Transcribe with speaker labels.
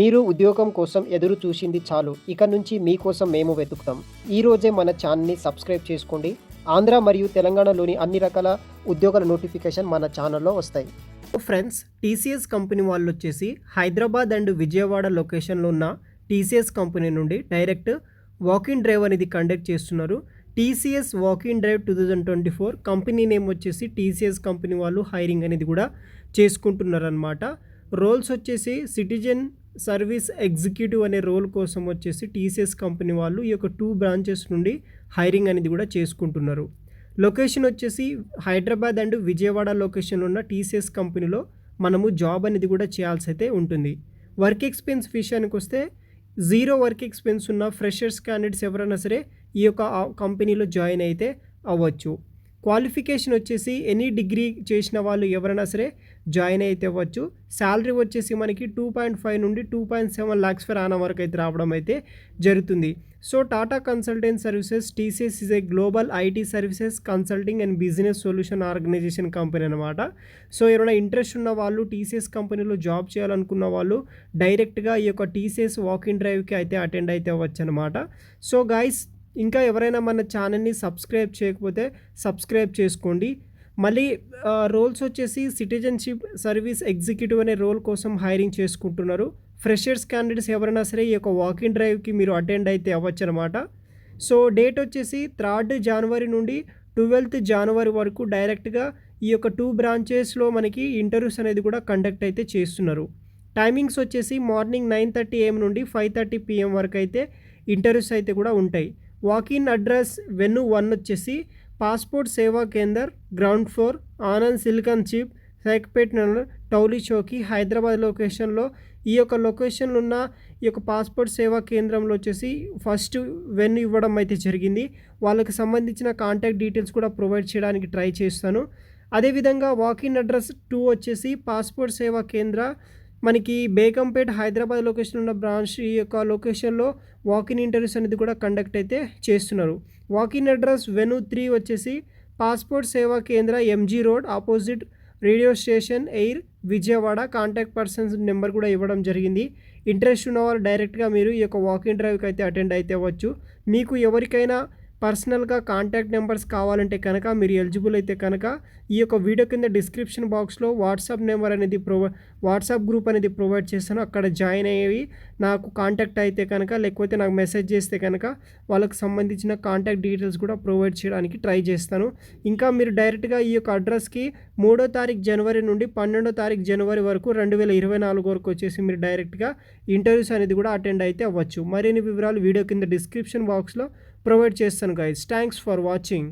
Speaker 1: మీరు ఉద్యోగం కోసం ఎదురు చూసింది చాలు. ఇక నుంచి మీకోసం మేము వెతుకుతాం. ఈ రోజే మన ఛానల్‌ని సబ్స్క్రైబ్ చేసుకోండి. ఆంధ్ర మరియు తెలంగాణలోని అన్ని రకాల ఉద్యోగాల నోటిఫికేషన్ మన ఛానల్‌లో వస్తాయి. ఫ్రెండ్స్, టీసీఎస్ కంపెనీ వాళ్ళొచ్చేసి హైదరాబాద్ అండ్ విజయవాడ లొకేషన్‌లో ఉన్న టీసీఎస్ కంపెనీ నుండి డైరెక్ట్ వాక్-ఇన్ డ్రైవ్ అనేది కండక్ట్ చేస్తున్నారు. TCS walk in drive 2024 company name వచ్చేసి టీసీఎస్ కంపెనీ వాళ్ళు హైరింగ్ అనేది కూడా చేసుకుంటున్నారనమాట. రోల్స్ వచ్చేసి సిటిజన్ సర్వీస్ ఎగ్జిక్యూటివ్ అనే రోల్ కోసం వచ్చేసి టీసీఎస్ కంపెనీ వాళ్ళు ఈ యొక్క 2 బ్రాంచెస్ నుండి హైరింగ్ అనేది కూడా చేసుకుంటున్నారు. లొకేషన్ వచ్చేసి హైదరాబాద్ అండ్ విజయవాడ లొకేషన్లో ఉన్న టీసీఎస్ కంపెనీలో మనము జాబ్ అనేది కూడా చేయాల్సి అయితే ఉంటుంది. వర్క్ ఎక్స్పీరియన్స్ విషయానికి వస్తే 0 వర్క్ ఎక్స్పీరియన్స్ ఉన్న ఫ్రెషర్స్ క్యాండిడేట్స్ ఎవరైనా సరే ఈ యొక్క కంపెనీలో జాయిన్ అయితే అవ్వచ్చు. క్వాలిఫికేషన్ వచ్చేసి ఎనీ డిగ్రీ చేసిన వాళ్ళు ఎవరైనా సరే జాయిన్ అయితే అవ్వచ్చు. శాలరీ వచ్చేసి మనకి 2.5 నుండి 2.7 lakhs per annum వరకు అయితే రావడం అయితే జరుగుతుంది. So Tata consultant services TCS is a global IT services consulting and business solution organisation company అనమాట. సో ఎవరైనా ఇంట్రెస్ట్ ఉన్న వాళ్ళు టీసీఎస్ కంపెనీలో జాబ్ చేయాలనుకున్న వాళ్ళు డైరెక్ట్గా ఈ యొక్క టీసీఎస్ వాక్-ఇన్ డ్రైవ్కి అయితే అటెండ్ అయితే అవ్వచ్చు అనమాట. సో గైస్, ఇంకా ఎవరైనా మన ఛానల్ని సబ్స్క్రైబ్ చేయకపోతే సబ్స్క్రైబ్ చేసుకోండి. మళ్ళీ రోల్స్ వచ్చేసి సిటిజన్షిప్ సర్వీస్ ఎగ్జిక్యూటివ్ అనే రోల్ కోసం హైరింగ్ చేసుకుంటున్నారు. ఫ్రెషర్స్ క్యాండిడేట్స్ ఎవరైనా సరే ఈ యొక్క వాక్-ఇన్ డ్రైవ్కి మీరు అటెండ్ అయితే అవ్వచ్చు అనమాట. సో డేట్ వచ్చేసి 3rd January నుండి 12th January వరకు డైరెక్ట్గా ఈ యొక్క 2 బ్రాంచెస్లో మనకి ఇంటర్వ్యూస్ అనేది కూడా కండక్ట్ అయితే చేస్తున్నారు. టైమింగ్స్ వచ్చేసి మార్నింగ్ 9:30 AM నుండి 5:30 PM వరకు అయితే ఇంటర్వ్యూస్ అయితే కూడా ఉంటాయి. వాక్-ఇన్ అడ్రస్ వెన్యూ 1 వచ్చేసి passport Seva Kendra, ground floor, Anand silicon chip, Shaikpet Toli Chowki, Hyderabad లొకేషన్లో ఈ యొక్క లొకేషన్లో ఉన్న ఈ యొక్క పాస్పోర్ట్ సేవా కేంద్రంలో వచ్చేసి ఫస్ట్ వెన్యూ ఇవ్వడం అయితే జరిగింది. వాళ్ళకి సంబంధించిన కాంటాక్ట్ డీటెయిల్స్ కూడా ప్రొవైడ్ చేయడానికి ట్రై చేస్తాను. అదేవిధంగా వాక్-ఇన్ అడ్రస్ 2 వచ్చేసి పాస్పోర్ట్ సేవా కేంద్ర మనకి బేగంపేట్ హైదరాబాద్ లొకేషన్ ఉన్న బ్రాంచ్ ఈ యొక్క లొకేషన్లో వాక్-ఇన్ ఇంటర్వ్యూస్ అనేది కూడా కండక్ట్ అయితే చేస్తున్నారు. వాక్-ఇన్ అడ్రస్ వెన్యూ 3 వచ్చేసి పాస్పోర్ట్ సేవా కేంద్ర MG road opposite radio station air Vijayawada. Contact persons number కూడా ఇవ్వడం జరిగింది. ఇంట్రెస్ట్ ఉన్నవారు డైరెక్ట్గా మీరు ఈ యొక్క వాక్-ఇన్ డ్రైవ్కి అయితే అటెండ్ అయితే అవ్వచ్చు. మీకు ఎవరికైనా పర్సనల్గా కాంటాక్ట్ నెంబర్స్ కావాలంటే కనుక మీరు ఎలిజిబుల్ అయితే కనుక ఈ యొక్క వీడియో కింద డిస్క్రిప్షన్ బాక్స్లో వాట్సాప్ నెంబర్ అనేది వాట్సాప్ గ్రూప్ అనేది ప్రొవైడ్ చేస్తాను. అక్కడ జాయిన్ అయ్యి నాకు కాంటాక్ట్ అయితే కనుక లేకపోతే నాకు మెసేజ్ చేస్తే కనుక వాళ్ళకి సంబంధించిన కాంటాక్ట్ డీటెయిల్స్ కూడా ప్రొవైడ్ చేయడానికి ట్రై చేస్తాను. ఇంకా మీరు డైరెక్ట్గా ఈ యొక్క అడ్రస్కి 3వ జనవరి నుండి 12వ జనవరి వరకు 2024 వరకు వచ్చేసి మీరు డైరెక్ట్గా ఇంటర్వ్యూస్ అనేది కూడా అటెండ్ అయితే అవ్వచ్చు. మరిన్ని వివరాలు వీడియో కింద డిస్క్రిప్షన్ బాక్స్లో ప్రొవైడ్ చేస్తాను గైస్. Thanks for watching.